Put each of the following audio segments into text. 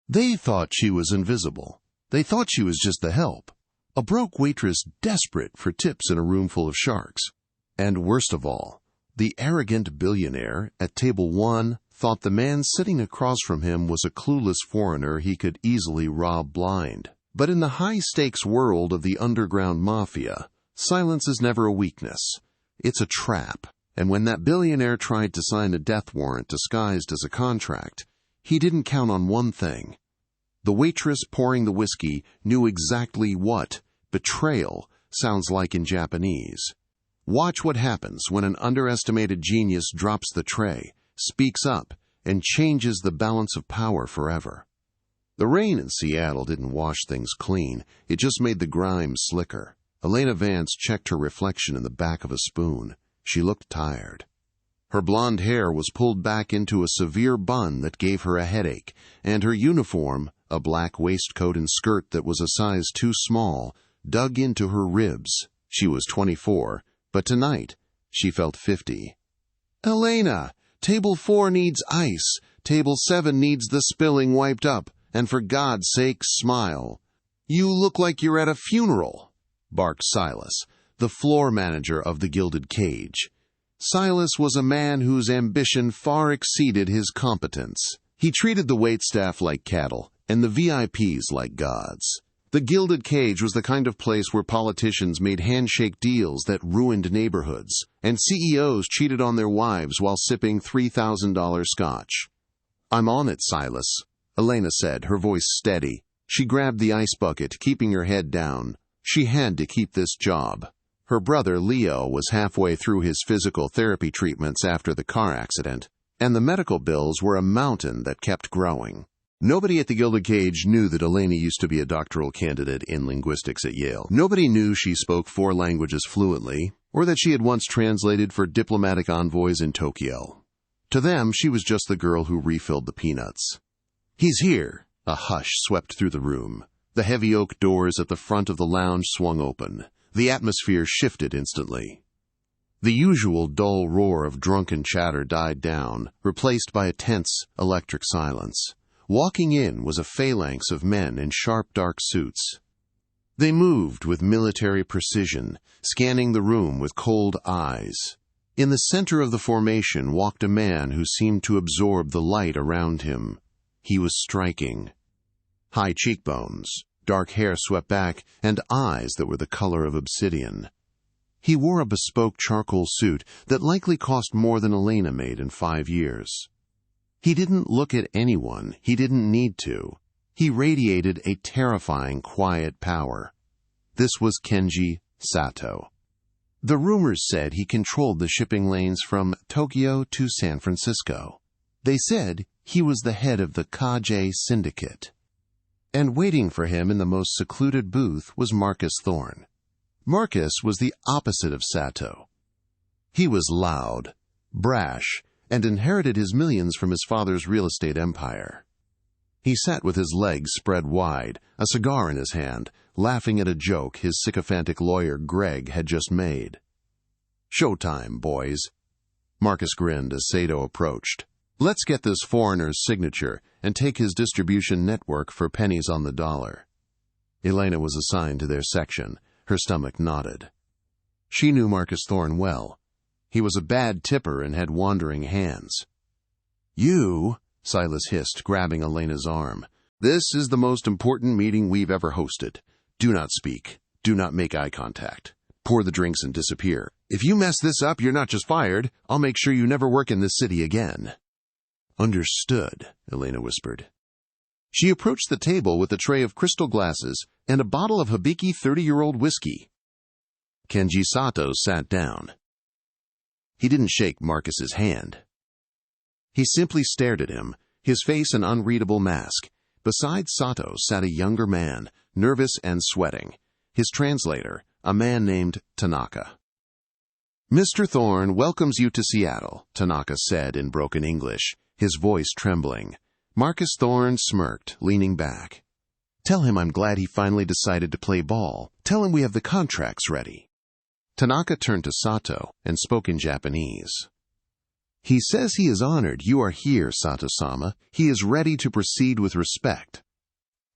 They thought she was invisible. They thought she was just the help. A broke waitress desperate for tips in a room full of sharks. And worst of all, the arrogant billionaire at table 1 thought the man sitting across from him was a clueless foreigner he could easily rob blind. But in the high-stakes world of the underground mafia, silence is never a weakness. It's a trap. And when that billionaire tried to sign a death warrant disguised as a contract, he didn't count on one thing. The waitress pouring the whiskey knew exactly what betrayal sounds like in Japanese. Watch what happens when an underestimated genius drops the tray, speaks up, and changes the balance of power forever. The rain in Seattle didn't wash things clean. It just made the grime slicker. Elena Vance checked her reflection in the back of a spoon. She looked tired. Her blonde hair was pulled back into a severe bun that gave her a headache, and her uniform, a black waistcoat and skirt that was a size too small, dug into her ribs. She was 24, but tonight she felt 50. "Elena, table 4 needs ice. Table 7 needs the spilling wiped up. And for God's sake, smile." "You look like you're at a funeral," barked Silas, the floor manager of the Gilded Cage. Silas was a man whose ambition far exceeded his competence. He treated the waitstaff like cattle and the VIPs like gods. The Gilded Cage was the kind of place where politicians made handshake deals that ruined neighborhoods, and CEOs cheated on their wives while sipping $3,000 scotch. "I'm on it, Silas," Elena said, her voice steady. She grabbed the ice bucket, keeping her head down. She had to keep this job. Her brother, Leo, was halfway through his physical therapy treatments after the car accident, and the medical bills were a mountain that kept growing. Nobody at the Gilded Cage knew that Elena used to be a doctoral candidate in linguistics at Yale. Nobody knew she spoke 4 languages fluently, or that she had once translated for diplomatic envoys in Tokyo. To them, she was just the girl who refilled the peanuts. "He's here." A hush swept through the room. The heavy oak doors at the front of the lounge swung open. The atmosphere shifted instantly. The usual dull roar of drunken chatter died down, replaced by a tense, electric silence. Walking in was a phalanx of men in sharp dark suits. They moved with military precision, scanning the room with cold eyes. In the center of the formation walked a man who seemed to absorb the light around him. He was striking. High cheekbones, dark hair swept back, and eyes that were the color of obsidian. He wore a bespoke charcoal suit that likely cost more than Elena made in 5 years. He didn't look at anyone. He didn't need to. He radiated a terrifying, quiet power. This was Kenji Sato. The rumors said he controlled the shipping lanes from Tokyo to San Francisco. They said he was the head of the Kage Syndicate. And waiting for him in the most secluded booth was Marcus Thorne. Marcus was the opposite of Sato. He was loud, brash, and inherited his millions from his father's real estate empire. He sat with his legs spread wide, a cigar in his hand, laughing at a joke his sycophantic lawyer Greg had just made. "Showtime, boys." Marcus grinned as Sato approached. "Let's get this foreigner's signature and take his distribution network for pennies on the dollar." Elena was assigned to their section. Her stomach knotted. She knew Marcus Thorne well. He was a bad tipper and had wandering hands. "You," Silas hissed, grabbing Elena's arm. "This is the most important meeting we've ever hosted. Do not speak. Do not make eye contact. Pour the drinks and disappear. If you mess this up, you're not just fired. I'll make sure you never work in this city again." "Understood," Elena whispered. She approached the table with a tray of crystal glasses and a bottle of Hibiki 30-year-old whiskey. Kenji Sato sat down. He didn't shake Marcus's hand. He simply stared at him, his face an unreadable mask. Beside Sato sat a younger man, nervous and sweating, his translator, a man named Tanaka. "Mr. Thorne welcomes you to Seattle," Tanaka said in broken English, his voice trembling. Marcus Thorne smirked, leaning back. "Tell him I'm glad he finally decided to play ball. Tell him we have the contracts ready." Tanaka turned to Sato and spoke in Japanese. He says he is honored you are here, Sato-sama. He is ready to proceed with respect.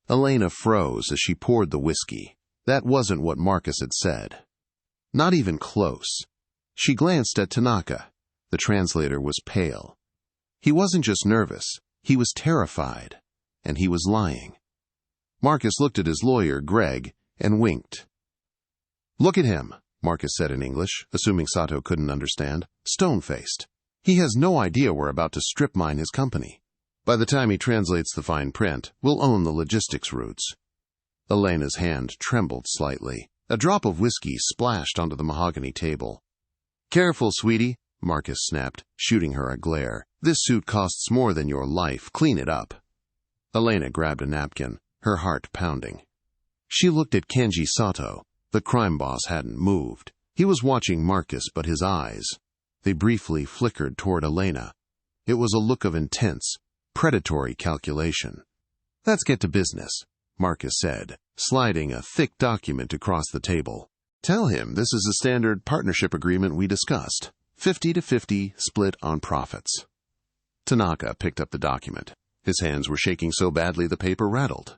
Elena froze as she poured the whiskey. That wasn't what Marcus had said. Not even close. She glanced at Tanaka. The translator was pale. He wasn't just nervous. He was terrified. And he was lying. Marcus looked at his lawyer, Greg, and winked. "Look at him," Marcus said in English, assuming Sato couldn't understand. "Stone-faced. He has no idea we're about to strip mine his company. By the time he translates the fine print, we'll own the logistics routes." Elena's hand trembled slightly. A drop of whiskey splashed onto the mahogany table. "Careful, sweetie," Marcus snapped, shooting her a glare. "This suit costs more than your life. Clean it up." Elena grabbed a napkin, her heart pounding. She looked at Kenji Sato. The crime boss hadn't moved. He was watching Marcus, but his eyes, they briefly flickered toward Elena. It was a look of intense, predatory calculation. "Let's get to business," Marcus said, sliding a thick document across the table. "Tell him this is a standard partnership agreement we discussed. 50-50 split on profits." Tanaka picked up the document. His hands were shaking so badly the paper rattled.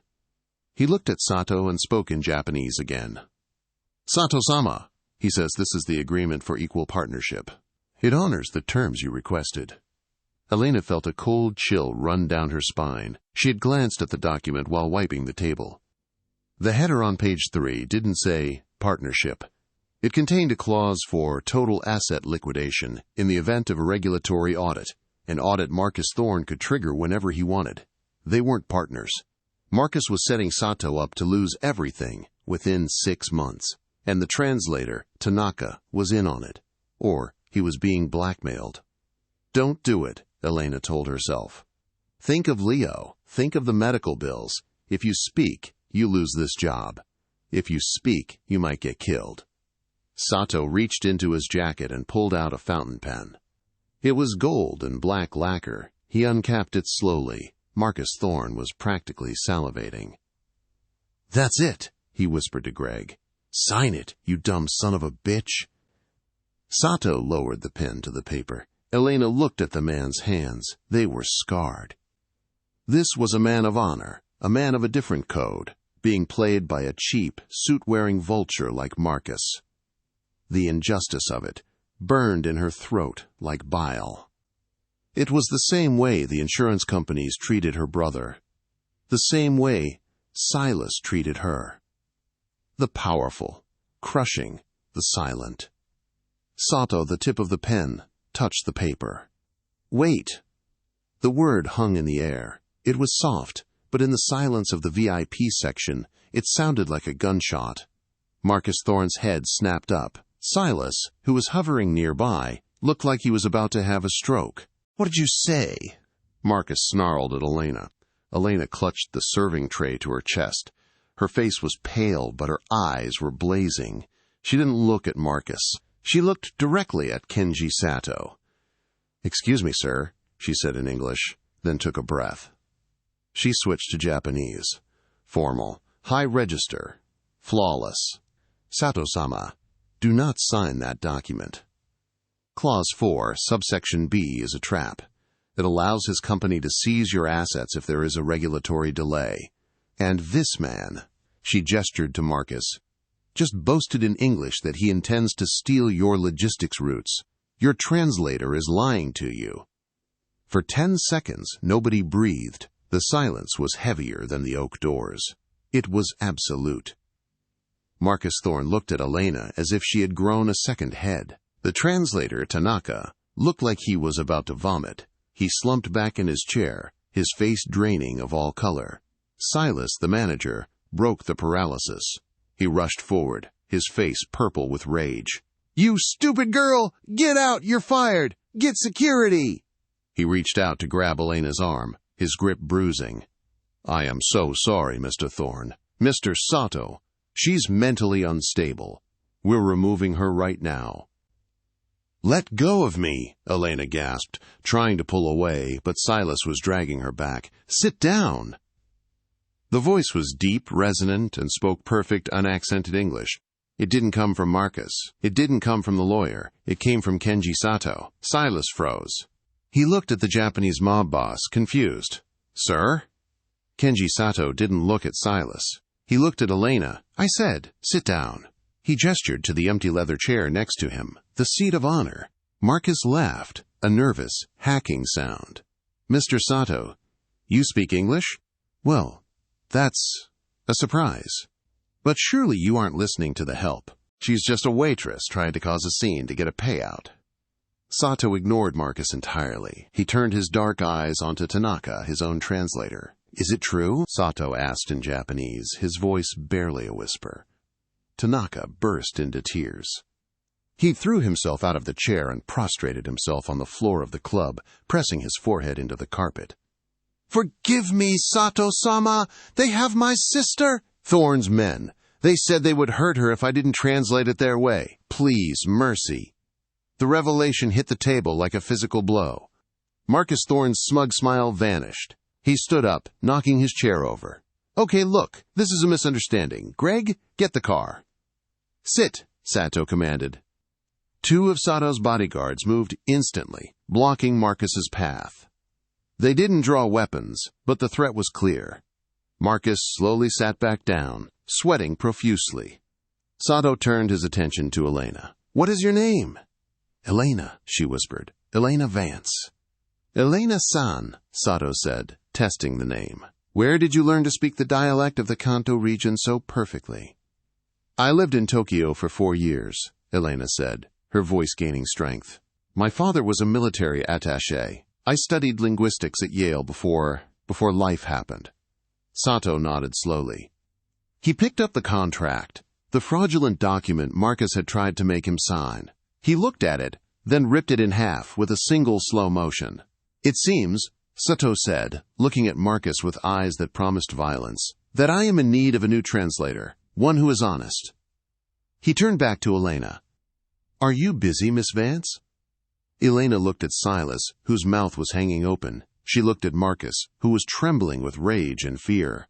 He looked at Sato and spoke in Japanese again. "Sato-sama," he says, "this is the agreement for equal partnership. It honors the terms you requested." Elena felt a cold chill run down her spine. She had glanced at the document while wiping the table. The header on page 3 didn't say partnership. It contained a clause for total asset liquidation in the event of a regulatory audit, an audit Marcus Thorne could trigger whenever he wanted. They weren't partners. Marcus was setting Sato up to lose everything within 6 months, and the translator, Tanaka, was in on it. Or he was being blackmailed. "Don't do it," Elena told herself. "Think of Leo. Think of the medical bills. If you speak, you lose this job. If you speak, you might get killed." Sato reached into his jacket and pulled out a fountain pen. It was gold and black lacquer. He uncapped it slowly. Marcus Thorne was practically salivating. "That's it," he whispered to Greg. "Sign it, you dumb son of a bitch." Sato lowered the pen to the paper. Elena looked at the man's hands. They were scarred. This was a man of honor, a man of a different code, being played by a cheap, suit-wearing vulture like Marcus. The injustice of it burned in her throat like bile. It was the same way the insurance companies treated her brother. The same way Silas treated her. The powerful, crushing the silent. Sato, the tip of the pen, touched the paper. "Wait!" The word hung in the air. It was soft, but in the silence of the VIP section, it sounded like a gunshot. Marcus Thorne's head snapped up. Silas, who was hovering nearby, looked like he was about to have a stroke. "What did you say?" Marcus snarled at Elena. Elena clutched the serving tray to her chest. Her face was pale, but her eyes were blazing. She didn't look at Marcus. She looked directly at Kenji Sato. "Excuse me, sir," she said in English, then took a breath. She switched to Japanese. Formal, high register, flawless. "Sato-sama, do not sign that document." Clause 4, subsection B, is a trap. It allows his company to seize your assets if there is a regulatory delay. And this man, she gestured to Marcus, just boasted in English that he intends to steal your logistics routes. Your translator is lying to you. For 10 seconds, nobody breathed. The silence was heavier than the oak doors. It was absolute. Marcus Thorne looked at Elena as if she had grown a second head. The translator, Tanaka, looked like he was about to vomit. He slumped back in his chair, his face draining of all color. Silas, the manager, broke the paralysis. He rushed forward, his face purple with rage. "You stupid girl! Get out! You're fired! Get security!" He reached out to grab Elena's arm, his grip bruising. "I am so sorry, Mr. Thorne. Mr. Sato. She's mentally unstable. We're removing her right now." "Let go of me," Elena gasped, trying to pull away, but Silas was dragging her back. "Sit down." The voice was deep, resonant, and spoke perfect, unaccented English. It didn't come from Marcus. It didn't come from the lawyer. It came from Kenji Sato. Silas froze. He looked at the Japanese mob boss, confused. "Sir?" Kenji Sato didn't look at Silas. He looked at Elena. "I said, sit down." He gestured to the empty leather chair next to him, the seat of honor. Marcus laughed, a nervous, hacking sound. "Mr. Sato, you speak English? Well, that's a surprise. But surely you aren't listening to the help. She's just a waitress trying to cause a scene to get a payout." Sato ignored Marcus entirely. He turned his dark eyes onto Tanaka, his own translator. "Is it true?" Sato asked in Japanese, his voice barely a whisper. Tanaka burst into tears. He threw himself out of the chair and prostrated himself on the floor of the club, pressing his forehead into the carpet. "Forgive me, Sato-sama! They have my sister!" "Thorne's men. They said they would hurt her if I didn't translate it their way. Please, mercy." The revelation hit the table like a physical blow. Marcus Thorne's smug smile vanished. He stood up, knocking his chair over. "Okay, look, this is a misunderstanding. Greg, get the car." "Sit," Sato commanded. Two of Sato's bodyguards moved instantly, blocking Marcus's path. They didn't draw weapons, but the threat was clear. Marcus slowly sat back down, sweating profusely. Sato turned his attention to Elena. "What is your name?" "Elena," she whispered. "Elena Vance." "Elena-san," Sato said, testing the name. "Where did you learn to speak the dialect of the Kanto region so perfectly?" "I lived in Tokyo for 4 years," Elena said, her voice gaining strength. "My father was a military attaché. I studied linguistics at Yale before life happened." Sato nodded slowly. He picked up the contract, the fraudulent document Marcus had tried to make him sign. He looked at it, then ripped it in half with a single slow motion. "It seems," Sato said, looking at Marcus with eyes that promised violence, "that I am in need of a new translator, one who is honest." He turned back to Elena. "Are you busy, Miss Vance?" Elena looked at Silas, whose mouth was hanging open. She looked at Marcus, who was trembling with rage and fear.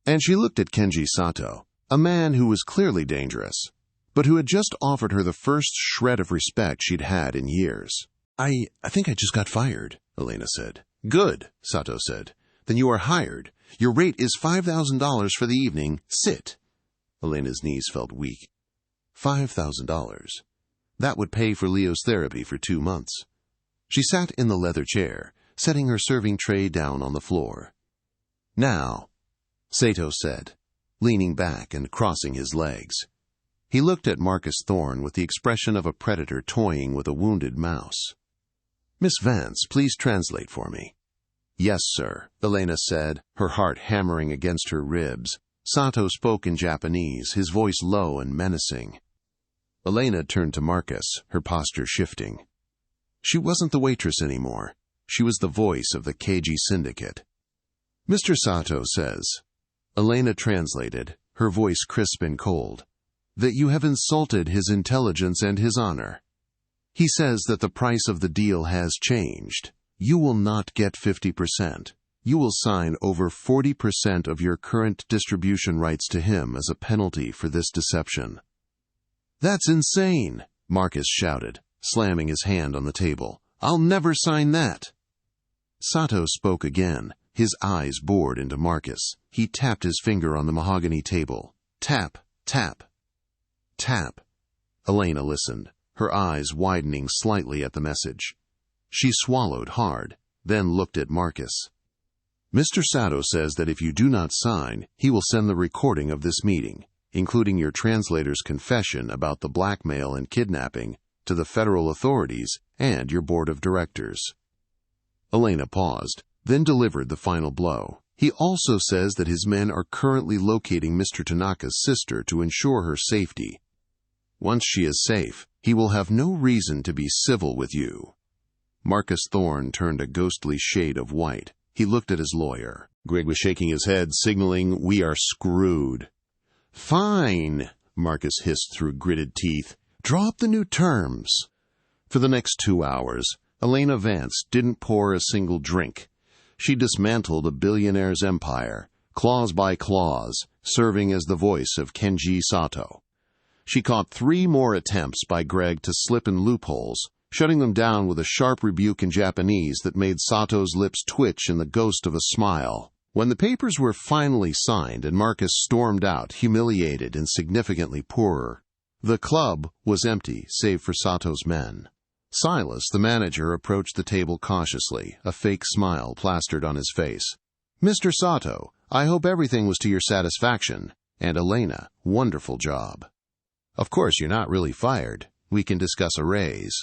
And she looked at Kenji Sato, a man who was clearly dangerous, but who had just offered her the first shred of respect she'd had in years. I think I just got fired," Elena said. "Good," Sato said. "Then you are hired. Your rate is $5,000 for the evening. Sit." Elena's knees felt weak. $5,000. That would pay for Leo's therapy for 2 months. She sat in the leather chair, setting her serving tray down on the floor. "Now," Sato said, leaning back and crossing his legs. He looked at Marcus Thorne with the expression of a predator toying with a wounded mouse. "Miss Vance, please translate for me." "Yes, sir," Elena said, her heart hammering against her ribs. Sato spoke in Japanese, his voice low and menacing. Elena turned to Marcus, her posture shifting. She wasn't the waitress anymore. She was the voice of the Keiji Syndicate. "Mr. Sato says," Elena translated, her voice crisp and cold, "that you have insulted his intelligence and his honor. He says that the price of the deal has changed. You will not get 50%. You will sign over 40% of your current distribution rights to him as a penalty for this deception." "That's insane," Marcus shouted, slamming his hand on the table. "I'll never sign that." Sato spoke again, his eyes bored into Marcus. He tapped his finger on the mahogany table. Tap, tap, tap. Elena listened, her eyes widening slightly at the message. She swallowed hard, then looked at Marcus. "Mr. Sato says that if you do not sign, he will send the recording of this meeting, including your translator's confession about the blackmail and kidnapping, to the federal authorities and your board of directors." Elena paused, then delivered the final blow. "He also says that his men are currently locating Mr. Tanaka's sister to ensure her safety. Once she is safe, he will have no reason to be civil with you." Marcus Thorne turned a ghostly shade of white. He looked at his lawyer. Greg was shaking his head, signaling, "We are screwed." "Fine," Marcus hissed through gritted teeth. "Draw up the new terms." For the next 2 hours, Elena Vance didn't pour a single drink. She dismantled a billionaire's empire, clause by clause, serving as the voice of Kenji Sato. She caught 3 more attempts by Greg to slip in loopholes, shutting them down with a sharp rebuke in Japanese that made Sato's lips twitch in the ghost of a smile. When the papers were finally signed and Marcus stormed out, humiliated and significantly poorer, the club was empty save for Sato's men. Silas, the manager, approached the table cautiously, a fake smile plastered on his face. "Mr. Sato, I hope everything was to your satisfaction. And Elena, wonderful job. Of course, you're not really fired. We can discuss a raise."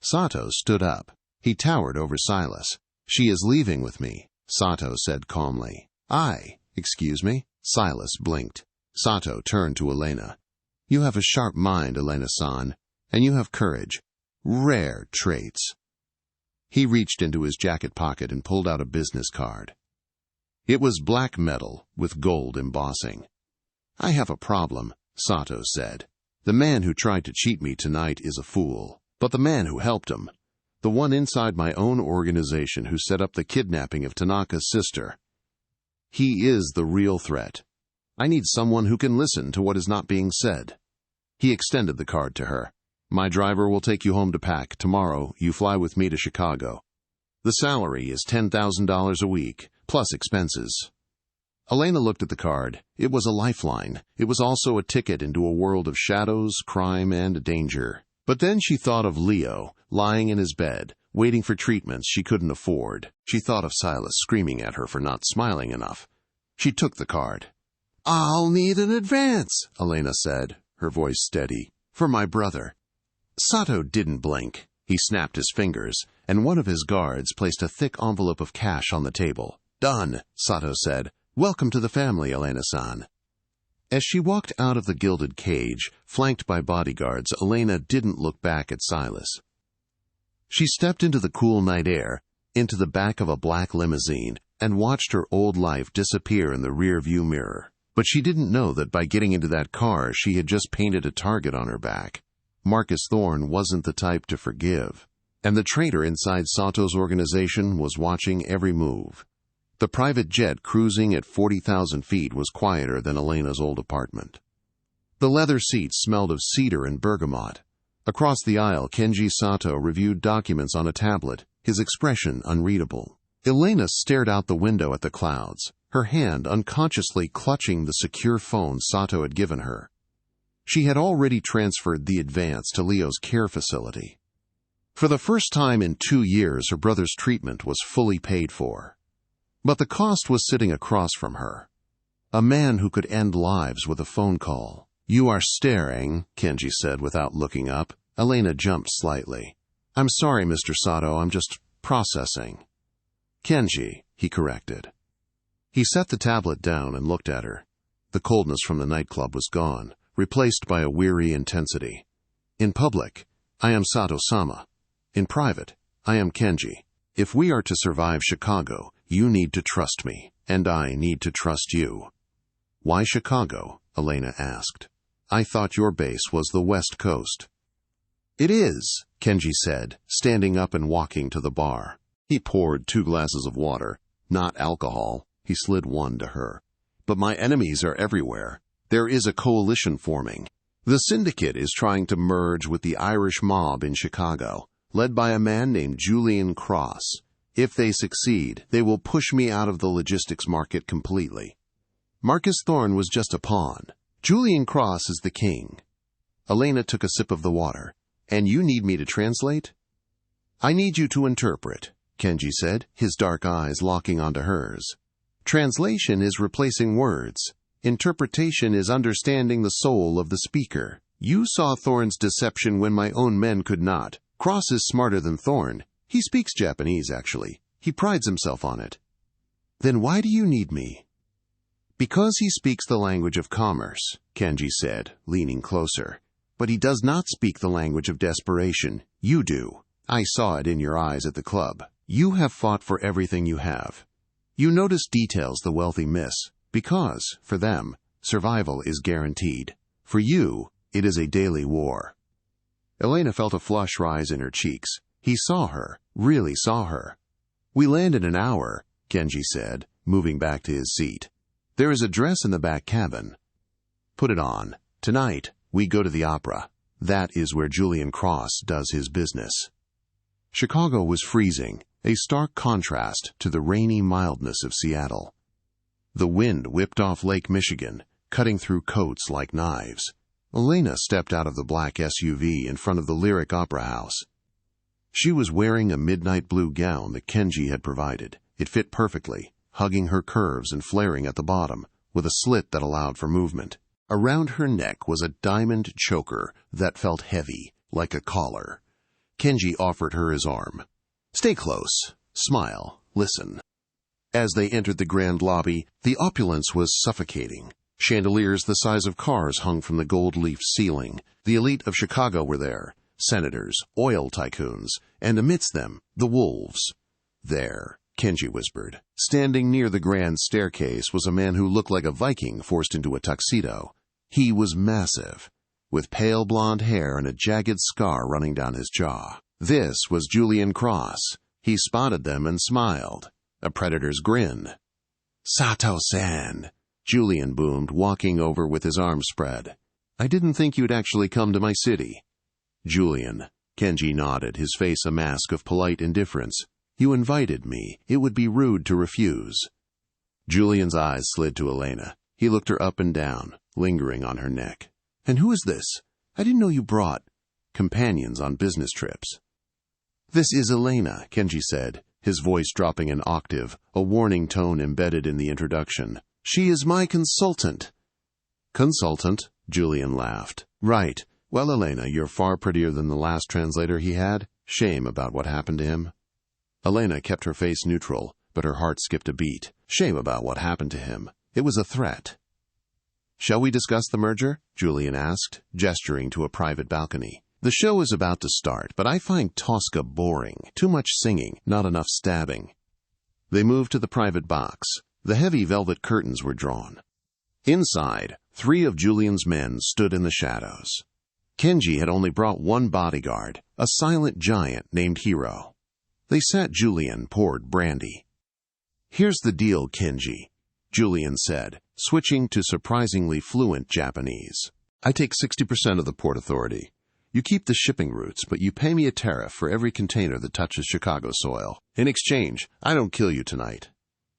Sato stood up. He towered over Silas. "She is leaving with me," Sato said calmly. Excuse me?" Silas blinked. Sato turned to Elena. "You have a sharp mind, Elena-san, and you have courage. Rare traits." He reached into his jacket pocket and pulled out a business card. It was black metal with gold embossing. "I have a problem," Sato said. "The man who tried to cheat me tonight is a fool. But the man who helped him, the one inside my own organization who set up the kidnapping of Tanaka's sister, he is the real threat. I need someone who can listen to what is not being said." He extended the card to her. "My driver will take you home to pack. Tomorrow, you fly with me to Chicago. The salary is $10,000 a week, plus expenses." Elena looked at the card. It was a lifeline. It was also a ticket into a world of shadows, crime, and danger. But then she thought of Leo, lying in his bed, waiting for treatments she couldn't afford. She thought of Silas screaming at her for not smiling enough. She took the card. "I'll need an advance," Elena said, her voice steady, "for my brother." Sato didn't blink. He snapped his fingers, and one of his guards placed a thick envelope of cash on the table. "Done," Sato said. "Welcome to the family, Elena-san." As she walked out of the gilded cage, flanked by bodyguards, Elena didn't look back at Silas. She stepped into the cool night air, into the back of a black limousine, and watched her old life disappear in the rear-view mirror. But she didn't know that by getting into that car, she had just painted a target on her back. Marcus Thorne wasn't the type to forgive, and the traitor inside Sato's organization was watching every move. The private jet cruising at 40,000 feet was quieter than Elena's old apartment. The leather seats smelled of cedar and bergamot. Across the aisle, Kenji Sato reviewed documents on a tablet, his expression unreadable. Elena stared out the window at the clouds, her hand unconsciously clutching the secure phone Sato had given her. She had already transferred the advance to Leo's care facility. For the first time in 2 years, her brother's treatment was fully paid for. But the cost was sitting across from her. A man who could end lives with a phone call. "You are staring," Kenji said without looking up. Elena jumped slightly. "I'm sorry, Mr. Sato, I'm just processing." "Kenji," he corrected. He set the tablet down and looked at her. The coldness from the nightclub was gone, replaced by a weary intensity. "In public, I am Sato-sama. In private, I am Kenji. If we are to survive Chicago, you need to trust me, and I need to trust you." "Why Chicago?" Elena asked. "I thought your base was the West Coast." "It is," Kenji said, standing up and walking to the bar. He poured 2 glasses of water, not alcohol. He slid one to her. "But my enemies are everywhere. There is a coalition forming. The syndicate is trying to merge with the Irish mob in Chicago, led by a man named Julian Cross. If they succeed, they will push me out of the logistics market completely. Marcus Thorne was just a pawn. Julian Cross is the king." Elena took a sip of the water. "And you need me to translate?" "I need you to interpret," Kenji said, his dark eyes locking onto hers. "Translation is replacing words. Interpretation is understanding the soul of the speaker. You saw Thorne's deception when my own men could not. Cross is smarter than Thorne. He speaks Japanese, actually. He prides himself on it." "Then why do you need me?" "Because he speaks the language of commerce," Kenji said, leaning closer. "But he does not speak the language of desperation. You do. I saw it in your eyes at the club. You have fought for everything you have. You notice details the wealthy miss, because, for them, survival is guaranteed. For you, it is a daily war." Elena felt a flush rise in her cheeks. He saw her, really saw her. "We land in an hour," Kenji said, moving back to his seat. "There is a dress in the back cabin." "Put it on. Tonight, we go to the opera." That is where Julian Cross does his business. Chicago was freezing, a stark contrast to the rainy mildness of Seattle. The wind whipped off Lake Michigan, cutting through coats like knives. Elena stepped out of the black SUV in front of the Lyric Opera House. She was wearing a midnight blue gown that Kenji had provided. It fit perfectly, hugging her curves and flaring at the bottom, with a slit that allowed for movement. Around her neck was a diamond choker that felt heavy, like a collar. Kenji offered her his arm. "Stay close. Smile. Listen." As they entered the grand lobby, the opulence was suffocating. Chandeliers the size of cars hung from the gold-leafed ceiling. The elite of Chicago were there, senators, oil tycoons, and amidst them, the wolves. "There," Kenji whispered. Standing near the grand staircase was a man who looked like a Viking forced into a tuxedo. He was massive, with pale blonde hair and a jagged scar running down his jaw. This was Julian Cross. He spotted them and smiled. A predator's grin. "Sato-san," Julian boomed, walking over with his arms spread. "I didn't think you'd actually come to my city." "Julian," Kenji nodded, his face a mask of polite indifference. "You invited me. It would be rude to refuse." Julian's eyes slid to Elena. He looked her up and down, lingering on her neck. "And who is this? I didn't know you brought companions on business trips." "This is Elena," Kenji said, his voice dropping an octave, a warning tone embedded in the introduction. "She is my consultant." "Consultant?" Julian laughed. "Right. Well, Elena, you're far prettier than the last translator he had. Shame about what happened to him." Elena kept her face neutral, but her heart skipped a beat. Shame about what happened to him. It was a threat. "Shall we discuss the merger?" Julian asked, gesturing to a private balcony. "The show is about to start, but I find Tosca boring. Too much singing, not enough stabbing." They moved to the private box. The heavy velvet curtains were drawn. Inside, 3 of Julian's men stood in the shadows. Kenji had only brought one bodyguard, a silent giant named Hiro. They sat Julian poured brandy. "Here's the deal, Kenji," Julian said, switching to surprisingly fluent Japanese. "I take 60% of the Port Authority. You keep the shipping routes, but you pay me a tariff for every container that touches Chicago soil. In exchange, I don't kill you tonight."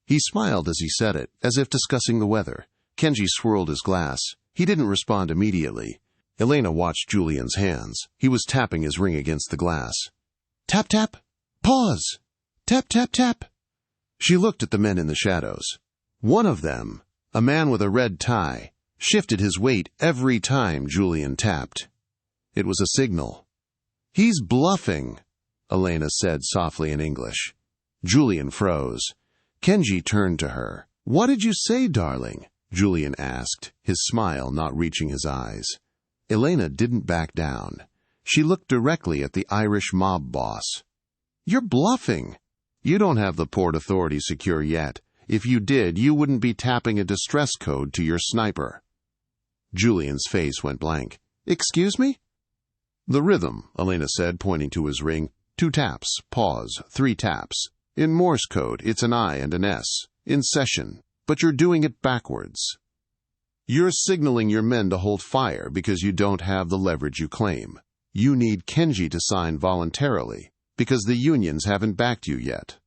He smiled as he said it, as if discussing the weather. Kenji swirled his glass. He didn't respond immediately. Elena watched Julian's hands. He was tapping his ring against the glass. "Tap, tap. Pause. Tap, tap, tap." She looked at the men in the shadows. One of them, a man with a red tie, shifted his weight every time Julian tapped. It was a signal. "He's bluffing," Elena said softly in English. Julian froze. Kenji turned to her. "What did you say, darling?" Julian asked, his smile not reaching his eyes. Elena didn't back down. She looked directly at the Irish mob boss. "You're bluffing. You don't have the Port Authority secure yet. If you did, you wouldn't be tapping a distress code to your sniper." Julian's face went blank. "Excuse me?" "The rhythm," Elena said, pointing to his ring. 2 taps, pause, 3 taps. In Morse code, it's an I and an S. In session. But you're doing it backwards. You're signaling your men to hold fire because you don't have the leverage you claim. You need Kenji to sign voluntarily, because the unions haven't backed you yet.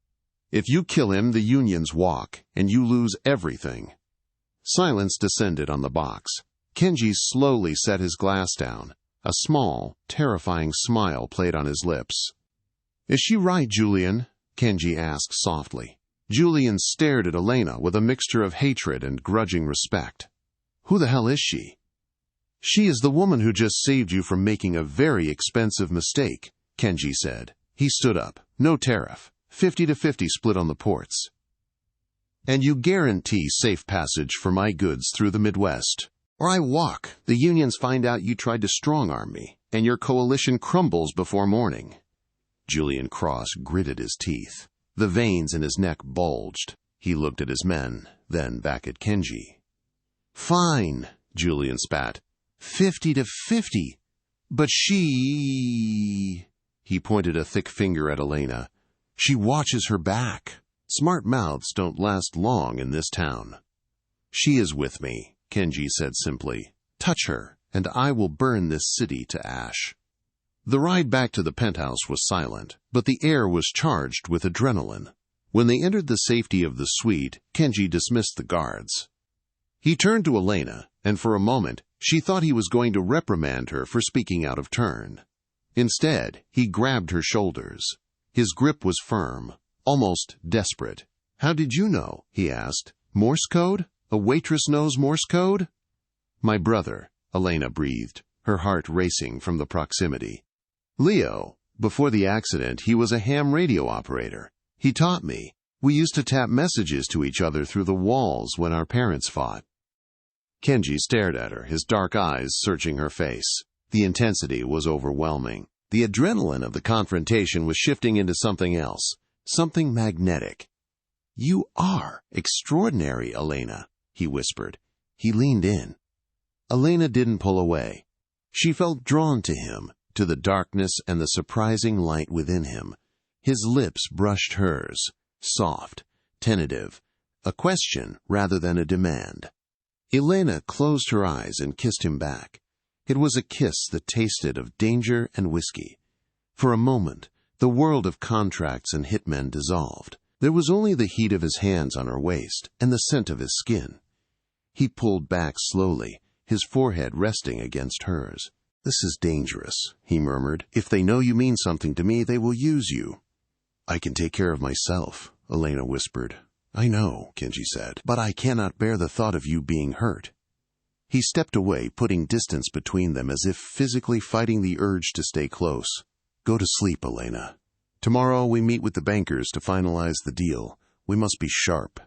If you kill him, the unions walk, and you lose everything. Silence descended on the box. Kenji slowly set his glass down. A small, terrifying smile played on his lips. "Is she right, Julian?" Kenji asked softly. Julian stared at Elena with a mixture of hatred and grudging respect. "Who the hell is she?" "She is the woman who just saved you from making a very expensive mistake," Kenji said. He stood up. "No tariff. 50-50 split on the ports. And you guarantee safe passage for my goods through the Midwest. Or I walk. The unions find out you tried to strong-arm me, and your coalition crumbles before morning." Julian Cross gritted his teeth. The veins in his neck bulged. He looked at his men, then back at Kenji. "Fine," Julian spat. 50-50. But she... He pointed a thick finger at Elena. "She watches her back. Smart mouths don't last long in this town." "She is with me," Kenji said simply. "Touch her, and I will burn this city to ash." The ride back to the penthouse was silent, but the air was charged with adrenaline. When they entered the safety of the suite, Kenji dismissed the guards. He turned to Elena, and for a moment, she thought he was going to reprimand her for speaking out of turn. Instead, he grabbed her shoulders. His grip was firm, almost desperate. "How did you know?" he asked. "Morse code? A waitress knows Morse code?" "My brother," Elena breathed, her heart racing from the proximity. "Leo. Before the accident, he was a ham radio operator. He taught me. We used to tap messages to each other through the walls when our parents fought." Kenji stared at her, his dark eyes searching her face. The intensity was overwhelming. The adrenaline of the confrontation was shifting into something else, something magnetic. "You are extraordinary, Elena," he whispered. He leaned in. Elena didn't pull away. She felt drawn to him, to the darkness and the surprising light within him. His lips brushed hers, soft, tentative, a question rather than a demand. Elena closed her eyes and kissed him back. It was a kiss that tasted of danger and whiskey. For a moment, the world of contracts and hitmen dissolved. There was only the heat of his hands on her waist and the scent of his skin. He pulled back slowly, his forehead resting against hers. "This is dangerous," he murmured. "If they know you mean something to me, they will use you." "I can take care of myself," Elena whispered. "I know," Kenji said, "but I cannot bear the thought of you being hurt." He stepped away, putting distance between them as if physically fighting the urge to stay close. "Go to sleep, Elena. Tomorrow we meet with the bankers to finalize the deal. We must be sharp."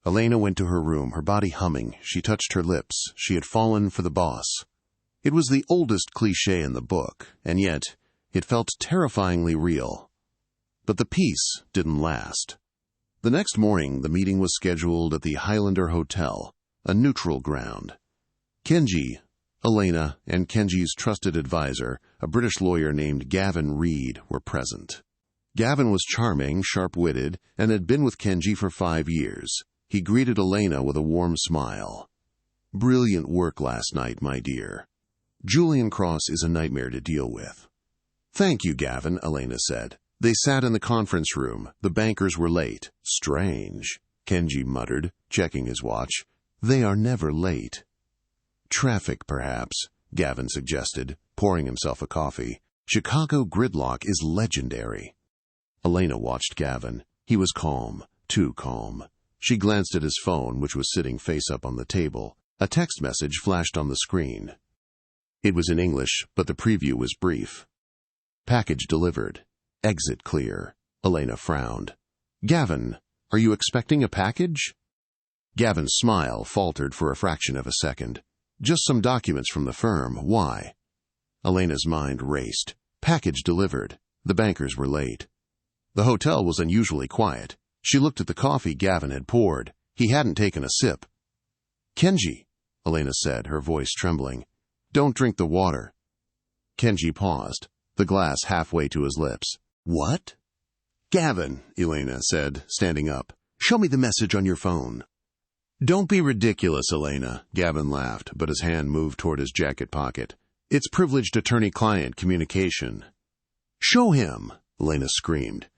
Elena went to her room, her body humming. She touched her lips. She had fallen for the boss. It was the oldest cliché in the book, and yet it felt terrifyingly real. But the peace didn't last. The next morning, the meeting was scheduled at the Highlander Hotel, a neutral ground. Kenji, Elena, and Kenji's trusted advisor, a British lawyer named Gavin Reed, were present. Gavin was charming, sharp-witted, and had been with Kenji for 5 years. He greeted Elena with a warm smile. "Brilliant work last night, my dear. Julian Cross is a nightmare to deal with." "Thank you, Gavin," Elena said. They sat in the conference room. The bankers were late. "Strange," Kenji muttered, checking his watch. "They are never late." "Traffic, perhaps," Gavin suggested, pouring himself a coffee. "Chicago gridlock is legendary." Elena watched Gavin. He was calm, too calm. She glanced at his phone, which was sitting face up on the table. A text message flashed on the screen. It was in English, but the preview was brief. "Package delivered. Exit clear." Elena frowned. "Gavin, are you expecting a package?" Gavin's smile faltered for a fraction of a second. "Just some documents from the firm. Why?" Elena's mind raced. Package delivered. The bankers were late. The hotel was unusually quiet. She looked at the coffee Gavin had poured. He hadn't taken a sip. "Kenji," Elena said, her voice trembling. "Don't drink the water." Kenji paused, the glass halfway to his lips. "What?" "Gavin," Elena said, standing up. "Show me the message on your phone." "Don't be ridiculous, Elena," Gavin laughed, but his hand moved toward his jacket pocket. "It's privileged attorney-client communication." "Show him," Elena screamed.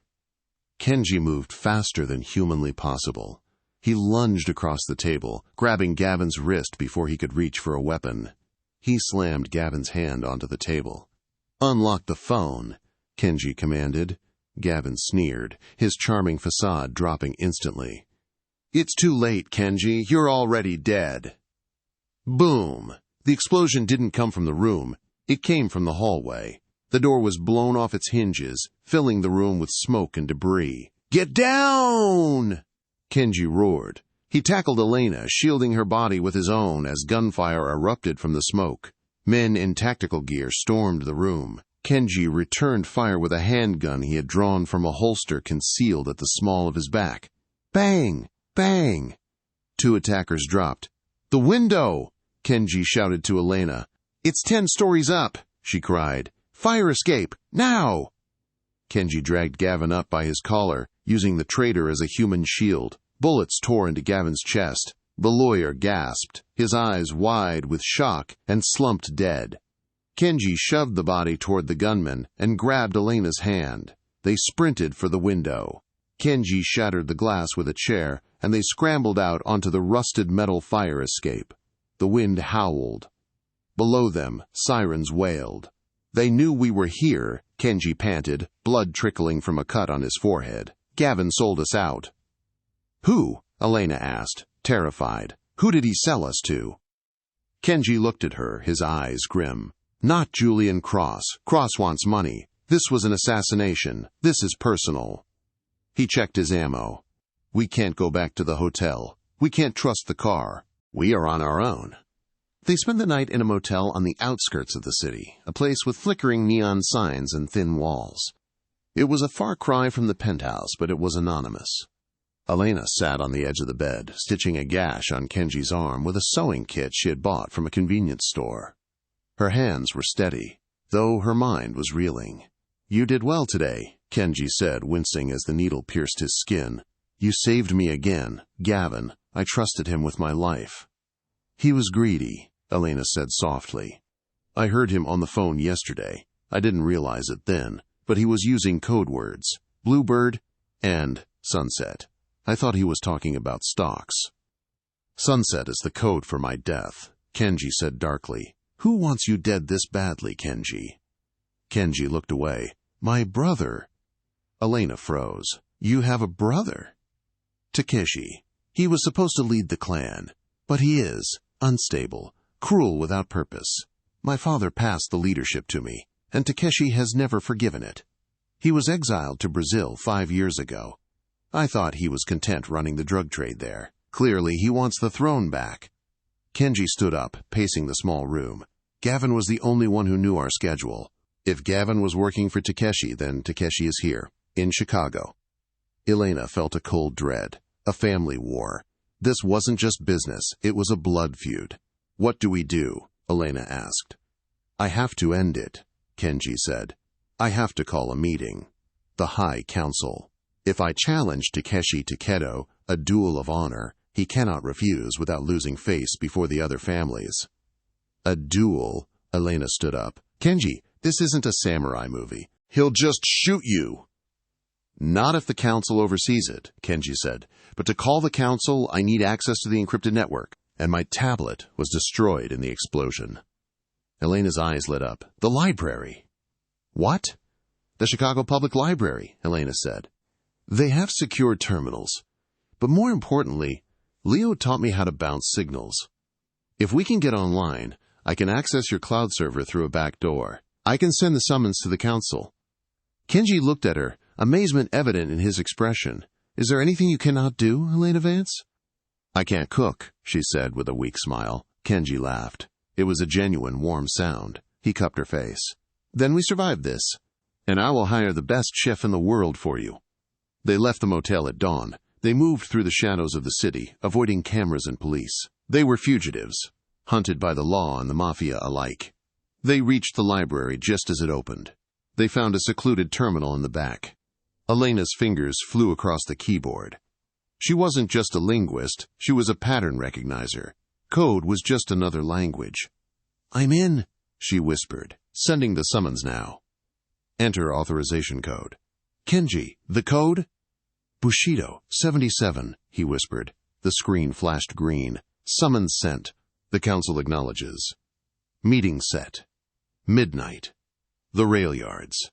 Kenji moved faster than humanly possible. He lunged across the table, grabbing Gavin's wrist before he could reach for a weapon. He slammed Gavin's hand onto the table. "Unlock the phone," Kenji commanded. Gavin sneered, his charming facade dropping instantly. "It's too late, Kenji. You're already dead." Boom! The explosion didn't come from the room. It came from the hallway. The door was blown off its hinges, filling the room with smoke and debris. "Get down!" Kenji roared. He tackled Elena, shielding her body with his own as gunfire erupted from the smoke. Men in tactical gear stormed the room. Kenji returned fire with a handgun he had drawn from a holster concealed at the small of his back. Bang! Bang! 2 attackers dropped. "The window!" Kenji shouted to Elena. "It's 10 stories up!" she cried. "Fire escape! Now!" Kenji dragged Gavin up by his collar, using the traitor as a human shield. Bullets tore into Gavin's chest. The lawyer gasped, his eyes wide with shock, and slumped dead. Kenji shoved the body toward the gunman and grabbed Elena's hand. They sprinted for the window. Kenji shattered the glass with a chair, and they scrambled out onto the rusted metal fire escape. The wind howled. Below them, sirens wailed. "They knew we were here," Kenji panted, blood trickling from a cut on his forehead. "Gavin sold us out." "Who?" Elena asked, terrified. "Who did he sell us to?" Kenji looked at her, his eyes grim. "Not Julian Cross. Cross wants money. This was an assassination. This is personal." He checked his ammo. "We can't go back to the hotel. We can't trust the car. We are on our own." They spent the night in a motel on the outskirts of the city, a place with flickering neon signs and thin walls. It was a far cry from the penthouse, but it was anonymous. Elena sat on the edge of the bed, stitching a gash on Kenji's arm with a sewing kit she had bought from a convenience store. Her hands were steady, though her mind was reeling. "You did well today," Kenji said, wincing as the needle pierced his skin. "You saved me again, Gavin. I trusted him with my life." "He was greedy," Elena said softly. "I heard him on the phone yesterday. I didn't realize it then, but he was using code words. Bluebird and Sunset. I thought he was talking about stocks." "Sunset is the code for my death," Kenji said darkly. "Who wants you dead this badly, Kenji?" Kenji looked away. "My brother." Elena froze. "You have a brother?" "Takeshi. He was supposed to lead the clan, but he is unstable, cruel without purpose. My father passed the leadership to me, and Takeshi has never forgiven it. He was exiled to Brazil 5 years ago. I thought he was content running the drug trade there. Clearly, he wants the throne back." Kenji stood up, pacing the small room. "Gavin was the only one who knew our schedule. If Gavin was working for Takeshi, then Takeshi is here, in Chicago." Elena felt a cold dread, a family war. This wasn't just business, it was a blood feud. "What do we do?" Elena asked. "I have to end it," Kenji said. "I have to call a meeting. The High Council. If I challenge Takeshi Takedo, a duel of honor, he cannot refuse without losing face before the other families." "A duel?" Elena stood up. "Kenji, this isn't a samurai movie. He'll just shoot you." "Not if the council oversees it," Kenji said. "But to call the council, I need access to the encrypted network, and my tablet was destroyed in the explosion." Elena's eyes lit up. "The library." "What?" "The Chicago Public Library," Elena said. "They have secure terminals. But more importantly, Leo taught me how to bounce signals. If we can get online, I can access your cloud server through a back door. I can send the summons to the council." Kenji looked at her, amazement evident in his expression. "Is there anything you cannot do, Elena Vance?" "I can't cook," she said with a weak smile. Kenji laughed. It was a genuine warm sound. He cupped her face. "Then we survived this, and I will hire the best chef in the world for you." They left the motel at dawn. They moved through the shadows of the city, avoiding cameras and police. They were fugitives, hunted by the law and the Mafia alike. They reached the library just as it opened. They found a secluded terminal in the back. Elena's fingers flew across the keyboard. She wasn't just a linguist, she was a pattern recognizer. Code was just another language. "I'm in," she whispered, "sending the summons now." "Enter authorization code." "Kenji, the code?" "Bushido, 77, he whispered. The screen flashed green. "Summons sent. The council acknowledges." Meeting set. Midnight. The rail yards.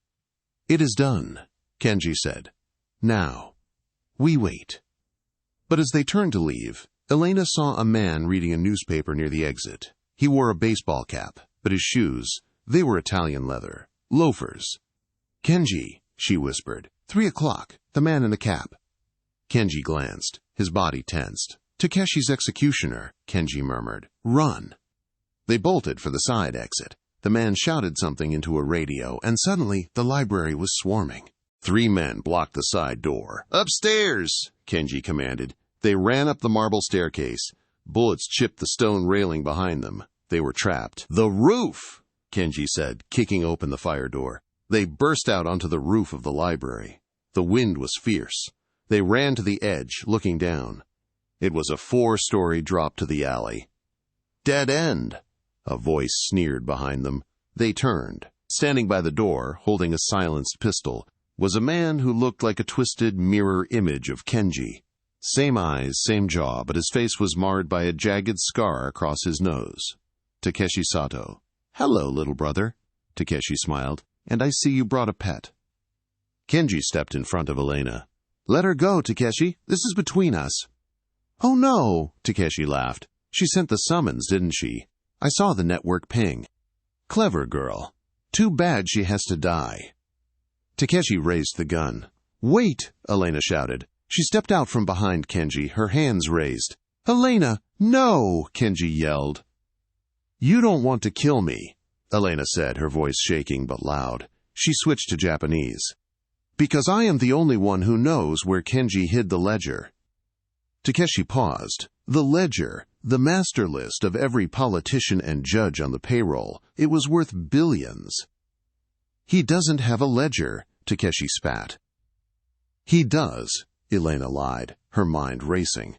"It is done," Kenji said. "Now, we wait." But as they turned to leave, Elena saw a man reading a newspaper near the exit. He wore a baseball cap, but his shoes, they were Italian leather. Loafers. "Kenji," she whispered. 3 o'clock, the man in the cap. Kenji glanced, his body tensed. "Takeshi's executioner," Kenji murmured. "Run." They bolted for the side exit. The man shouted something into a radio, and suddenly the library was swarming. 3 men blocked the side door. "Upstairs!" Kenji commanded. They ran up the marble staircase. Bullets chipped the stone railing behind them. They were trapped. "The roof!" Kenji said, kicking open the fire door. They burst out onto the roof of the library. The wind was fierce. They ran to the edge, looking down. It was a 4-story drop to the alley. "Dead end," a voice sneered behind them. They turned. Standing by the door, holding a silenced pistol, was a man who looked like a twisted mirror image of Kenji. Same eyes, same jaw, but his face was marred by a jagged scar across his nose. Takeshi Sato. "Hello, little brother," Takeshi smiled. "And I see you brought a pet." Kenji stepped in front of Elena. "Let her go, Takeshi. This is between us." "Oh no," Takeshi laughed. "She sent the summons, didn't she? I saw the network ping. Clever girl. Too bad she has to die." Takeshi raised the gun. "Wait!" Elena shouted. She stepped out from behind Kenji, her hands raised. "Elena, no!" Kenji yelled. "You don't want to kill me," Elena said, her voice shaking but loud. She switched to Japanese. "Because I am the only one who knows where Kenji hid the ledger." Takeshi paused. The ledger, the master list of every politician and judge on the payroll, it was worth billions. "He doesn't have a ledger," Takeshi spat. "He does," Elena lied, her mind racing.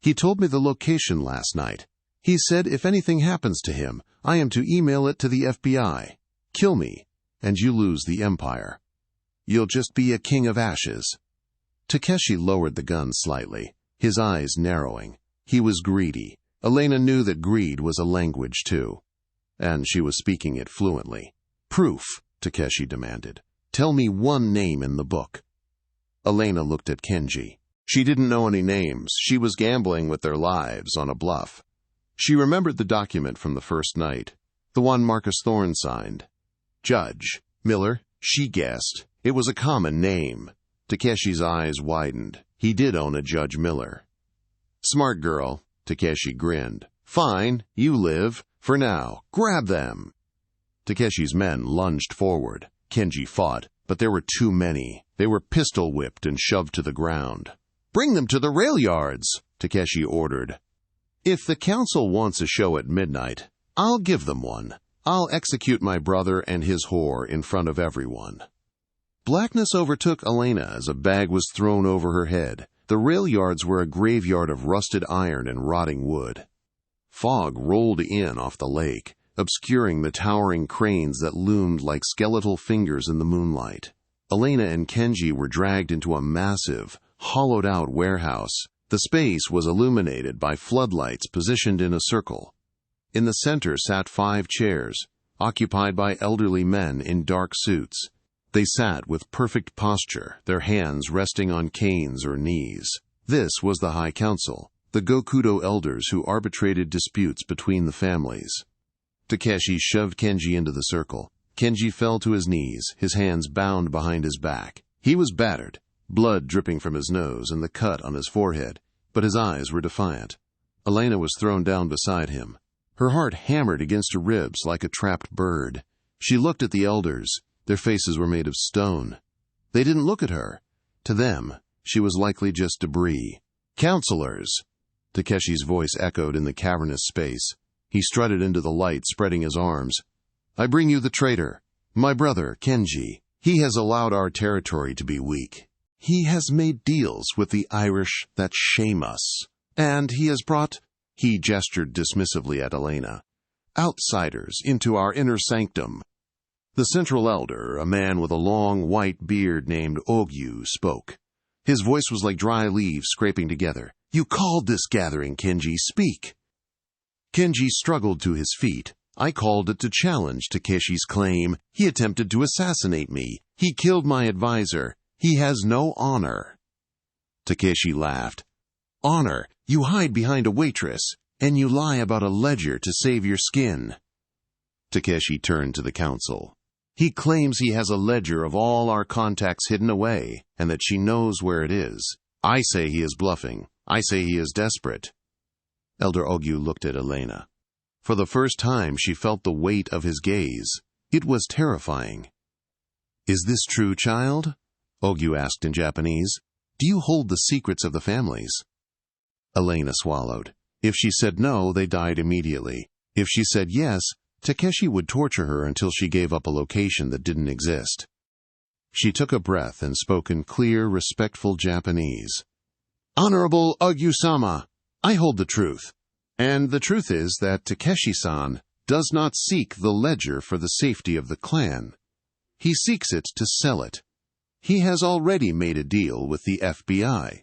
"He told me the location last night. He said if anything happens to him, I am to email it to the FBI. Kill me, and you lose the empire. You'll just be a king of ashes." Takeshi lowered the gun slightly, his eyes narrowing. He was greedy. Elena knew that greed was a language too, and she was speaking it fluently. "Proof," Takeshi demanded. "Tell me one name in the book." Elena looked at Kenji. She didn't know any names. She was gambling with their lives on a bluff. She remembered the document from the first night, the one Marcus Thorne signed. Judge Miller, she guessed. It was a common name. Takeshi's eyes widened. He did own a Judge Miller. "Smart girl," Takeshi grinned. "Fine, you live. For now, grab them." Takeshi's men lunged forward. Kenji fought, but there were too many. They were pistol-whipped and shoved to the ground. "Bring them to the rail yards," Takeshi ordered. "If the council wants a show at midnight, I'll give them one. I'll execute my brother and his whore in front of everyone." Blackness overtook Elena as a bag was thrown over her head. The rail yards were a graveyard of rusted iron and rotting wood. Fog rolled in off the lake, obscuring the towering cranes that loomed like skeletal fingers in the moonlight. Elena and Kenji were dragged into a massive, hollowed-out warehouse. The space was illuminated by floodlights positioned in a circle. In the center sat 5 chairs, occupied by elderly men in dark suits. They sat with perfect posture, their hands resting on canes or knees. This was the High Council, the Gokudo elders who arbitrated disputes between the families. Takeshi shoved Kenji into the circle. Kenji fell to his knees, his hands bound behind his back. He was battered, blood dripping from his nose and the cut on his forehead, but his eyes were defiant. Elena was thrown down beside him. Her heart hammered against her ribs like a trapped bird. She looked at the elders. Their faces were made of stone. They didn't look at her. To them, she was likely just debris. "Counselors!" Takeshi's voice echoed in the cavernous space. He strutted into the light, spreading his arms. "I bring you the traitor, my brother, Kenji. He has allowed our territory to be weak. He has made deals with the Irish that shame us. And he has brought," he gestured dismissively at Elena, "outsiders into our inner sanctum." The central elder, a man with a long white beard named Ogyu, spoke. His voice was like dry leaves scraping together. "You called this gathering, Kenji. Speak." Kenji struggled to his feet. "I called it to challenge Takeshi's claim. He attempted to assassinate me. He killed my advisor. He has no honor." Takeshi laughed. "Honor? You hide behind a waitress, and you lie about a ledger to save your skin." Takeshi turned to the council. "He claims he has a ledger of all our contacts hidden away, and that she knows where it is. I say he is bluffing. I say he is desperate." Elder Ogyu looked at Elena. For the first time, she felt the weight of his gaze. It was terrifying. "Is this true, child?" Ogyu asked in Japanese. "Do you hold the secrets of the families?" Elena swallowed. If she said no, they died immediately. If she said yes, Takeshi would torture her until she gave up a location that didn't exist. She took a breath and spoke in clear, respectful Japanese. Honorable Ogyu-sama, I hold the truth. And the truth is that Takeshi-san does not seek the ledger for the safety of the clan. He seeks it to sell it. He has already made a deal with the FBI.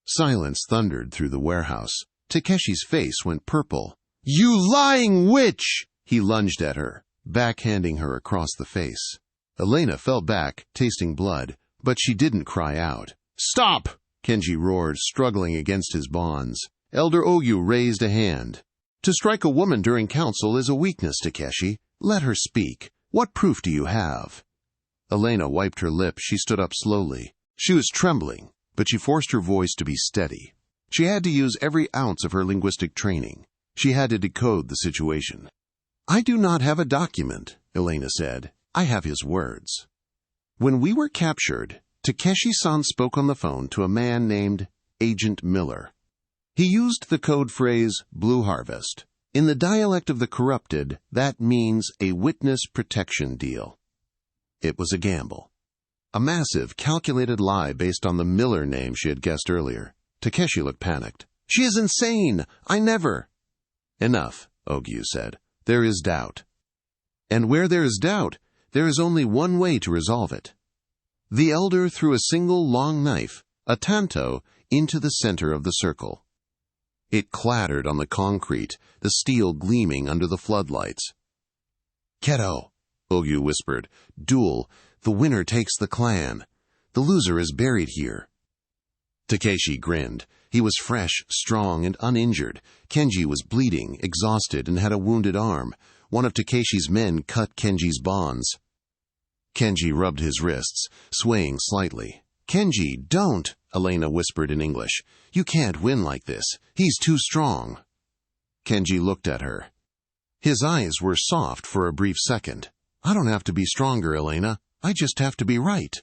Silence thundered through the warehouse. Takeshi's face went purple. You lying witch! He lunged at her, backhanding her across the face. Elena fell back, tasting blood, but she didn't cry out. Stop! Kenji roared, struggling against his bonds. Elder Ogyu raised a hand. To strike a woman during council is a weakness, Takeshi. Let her speak. What proof do you have? Elena wiped her lips. She stood up slowly. She was trembling, but she forced her voice to be steady. She had to use every ounce of her linguistic training. She had to decode the situation. I do not have a document, Elena said. I have his words. When we were captured, Takeshi-san spoke on the phone to a man named Agent Miller. He used the code phrase, Blue Harvest. In the dialect of the corrupted, that means a witness protection deal. It was a gamble. A massive, calculated lie based on the Miller name she had guessed earlier. Takeshi looked panicked. She is insane! I never... Enough, Ogyu said. There is doubt. And where there is doubt, there is only one way to resolve it. The elder threw a single long knife, a tanto, into the center of the circle. It clattered on the concrete, the steel gleaming under the floodlights. Keto, Ogyu whispered. Duel. The winner takes the clan. The loser is buried here. Takeshi grinned. He was fresh, strong, and uninjured. Kenji was bleeding, exhausted, and had a wounded arm. One of Takeshi's men cut Kenji's bonds. Kenji rubbed his wrists, swaying slightly. Kenji, don't, Elena whispered in English. You can't win like this. He's too strong. Kenji looked at her. His eyes were soft for a brief second. I don't have to be stronger, Elena. I just have to be right.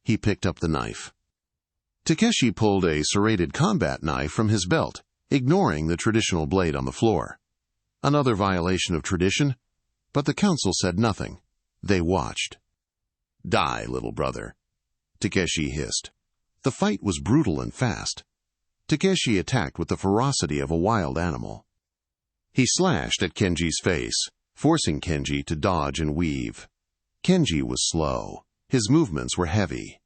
He picked up the knife. Takeshi pulled a serrated combat knife from his belt, ignoring the traditional blade on the floor. Another violation of tradition, but the council said nothing. They watched. Die, little brother, Takeshi hissed. The fight was brutal and fast. Takeshi attacked with the ferocity of a wild animal. He slashed at Kenji's face, forcing Kenji to dodge and weave. Kenji was slow. His movements were heavy.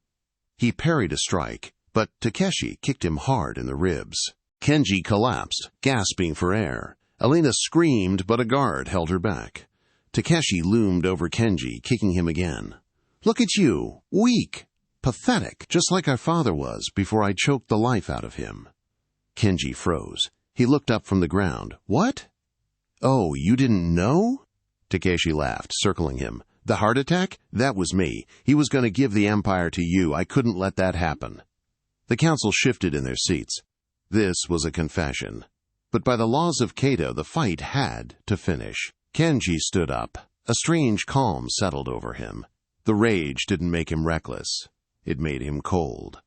He parried a strike, but Takeshi kicked him hard in the ribs. Kenji collapsed, gasping for air. Elena screamed, but a guard held her back. Takeshi loomed over Kenji, kicking him again. Look at you, weak, pathetic, just like our father was before I choked the life out of him. Kenji froze. He looked up from the ground. What? Oh, you didn't know? Takeshi laughed, circling him. The heart attack? That was me. He was going to give the empire to you. I couldn't let that happen. The council shifted in their seats. This was a confession. But by the laws of Kato, the fight had to finish. Kenji stood up. A strange calm settled over him. The rage didn't make him reckless. It made him cold.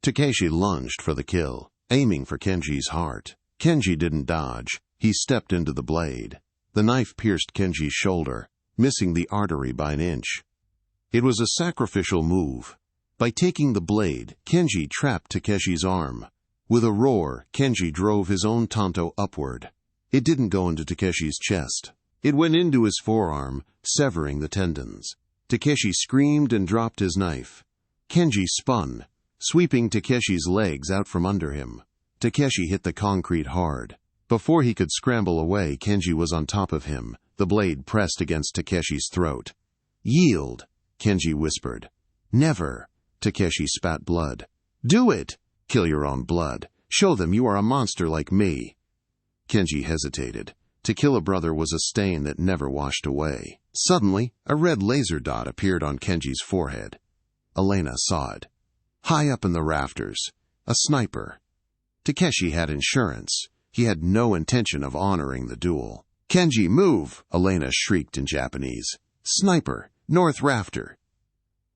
Takeshi lunged for the kill, aiming for Kenji's heart. Kenji didn't dodge. He stepped into the blade. The knife pierced Kenji's shoulder, missing the artery by an inch. It was a sacrificial move. By taking the blade, Kenji trapped Takeshi's arm. With a roar, Kenji drove his own tanto upward. It didn't go into Takeshi's chest. It went into his forearm, severing the tendons. Takeshi screamed and dropped his knife. Kenji spun, sweeping Takeshi's legs out from under him. Takeshi hit the concrete hard. Before he could scramble away, Kenji was on top of him, the blade pressed against Takeshi's throat. Yield, Kenji whispered. Never. Takeshi spat blood. Do it! Kill your own blood. Show them you are a monster like me. Kenji hesitated. To kill a brother was a stain that never washed away. Suddenly, a red laser dot appeared on Kenji's forehead. Elena saw it. High up in the rafters. A sniper. Takeshi had insurance. He had no intention of honoring the duel. Kenji, move! Elena shrieked in Japanese. Sniper! North rafter!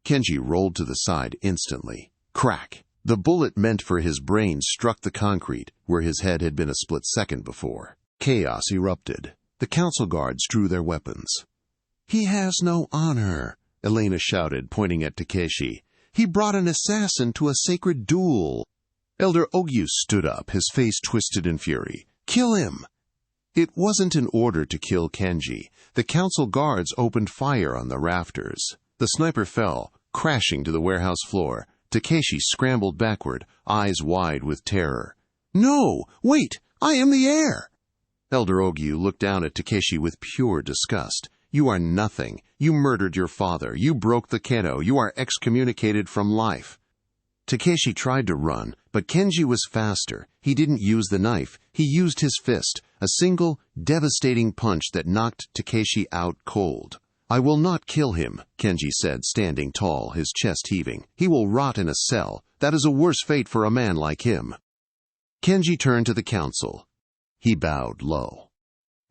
Kenji rolled to the side instantly. Crack! The bullet meant for his brain struck the concrete, where his head had been a split second before. Chaos erupted. The council guards drew their weapons. He has no honor, Elena shouted, pointing at Takeshi. He brought an assassin to a sacred duel. Elder Ogyu stood up, his face twisted in fury. "Kill him!" It wasn't an order to kill Kenji. The council guards opened fire on the rafters. The sniper fell, crashing to the warehouse floor. Takeshi scrambled backward, eyes wide with terror. "No! Wait! I am the heir!" Elder Ogyu looked down at Takeshi with pure disgust. "You are nothing. You murdered your father. You broke the kendo. You are excommunicated from life." Takeshi tried to run, but Kenji was faster. He didn't use the knife. He used his fist, a single, devastating punch that knocked Takeshi out cold. "I will not kill him," Kenji said, standing tall, his chest heaving. "He will rot in a cell. That is a worse fate for a man like him." Kenji turned to the council. He bowed low.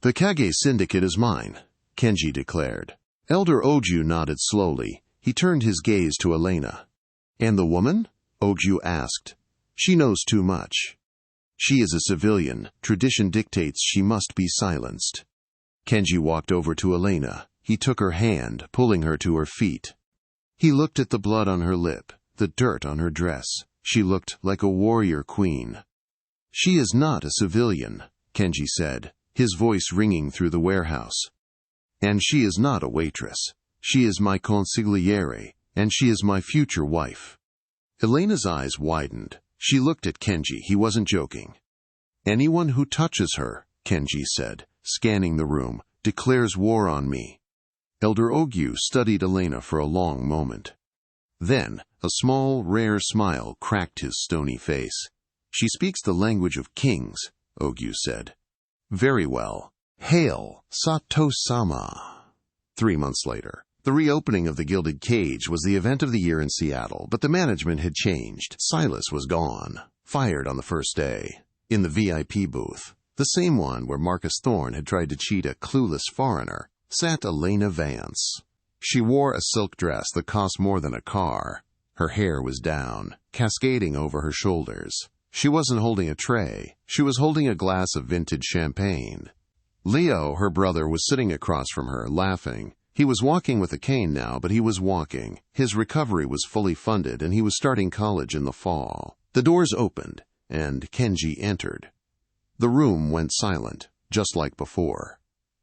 "The Kage Syndicate is mine," Kenji declared. Elder Ogyu nodded slowly. He turned his gaze to Elena. "And the woman?" Ogyu asked. "She knows too much. She is a civilian. Tradition dictates she must be silenced." Kenji walked over to Elena. He took her hand, pulling her to her feet. He looked at the blood on her lip, the dirt on her dress. She looked like a warrior queen. "She is not a civilian," Kenji said, his voice ringing through the warehouse. "And she is not a waitress. She is my consigliere, and she is my future wife." Elena's eyes widened. She looked at Kenji. He wasn't joking. "Anyone who touches her," Kenji said, scanning the room, "declares war on me." Elder Ogyu studied Elena for a long moment. Then, a small, rare smile cracked his stony face. "She speaks the language of kings," Ogyu said. "Very well. Hail, Sato-sama." 3 months later. The reopening of the Gilded Cage was the event of the year in Seattle, but the management had changed. Silas was gone, fired on the first day. In the VIP booth, the same one where Marcus Thorne had tried to cheat a clueless foreigner, sat Elena Vance. She wore a silk dress that cost more than a car. Her hair was down, cascading over her shoulders. She wasn't holding a tray. She was holding a glass of vintage champagne. Leo, her brother, was sitting across from her, laughing. He was walking with a cane now, but he was walking. His recovery was fully funded, and he was starting college in the fall. The doors opened, and Kenji entered. The room went silent, just like before.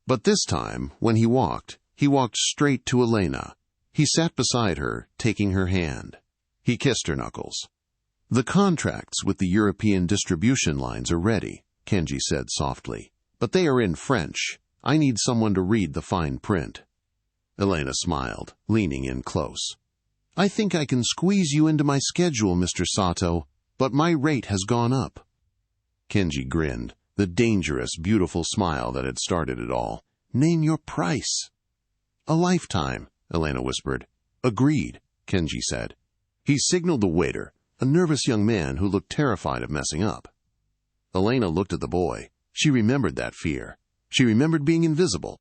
But this time, when he walked straight to Elena. He sat beside her, taking her hand. He kissed her knuckles. "The contracts with the European distribution lines are ready," Kenji said softly. "But they are in French. I need someone to read the fine print." Elena smiled, leaning in close. "I think I can squeeze you into my schedule, Mr. Sato, but my rate has gone up." Kenji grinned, the dangerous, beautiful smile that had started it all. "Name your price." "A lifetime," Elena whispered. "Agreed," Kenji said. He signaled the waiter, a nervous young man who looked terrified of messing up. Elena looked at the boy. She remembered that fear. She remembered being invisible.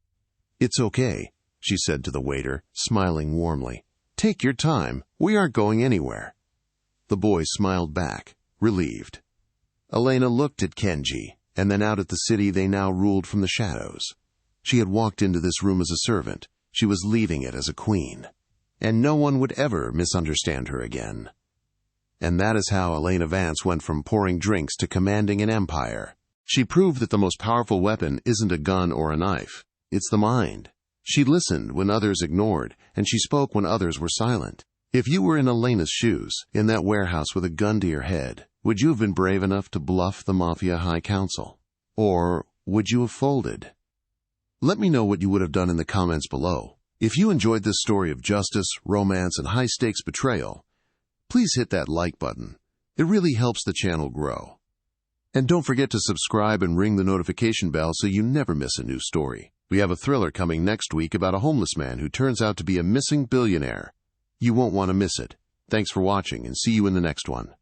"It's okay," she said to the waiter, smiling warmly. "Take your time. We aren't going anywhere." The boy smiled back, relieved. Elena looked at Kenji, and then out at the city they now ruled from the shadows. She had walked into this room as a servant. She was leaving it as a queen. And no one would ever misunderstand her again. And that is how Elena Vance went from pouring drinks to commanding an empire. She proved that the most powerful weapon isn't a gun or a knife. It's the mind. She listened when others ignored, and she spoke when others were silent. If you were in Elena's shoes, in that warehouse with a gun to your head, would you have been brave enough to bluff the Mafia High Council? Or would you have folded? Let me know what you would have done in the comments below. If you enjoyed this story of justice, romance, and high-stakes betrayal, please hit that like button. It really helps the channel grow. And don't forget to subscribe and ring the notification bell so you never miss a new story. We have a thriller coming next week about a homeless man who turns out to be a missing billionaire. You won't want to miss it. Thanks for watching, and see you in the next one.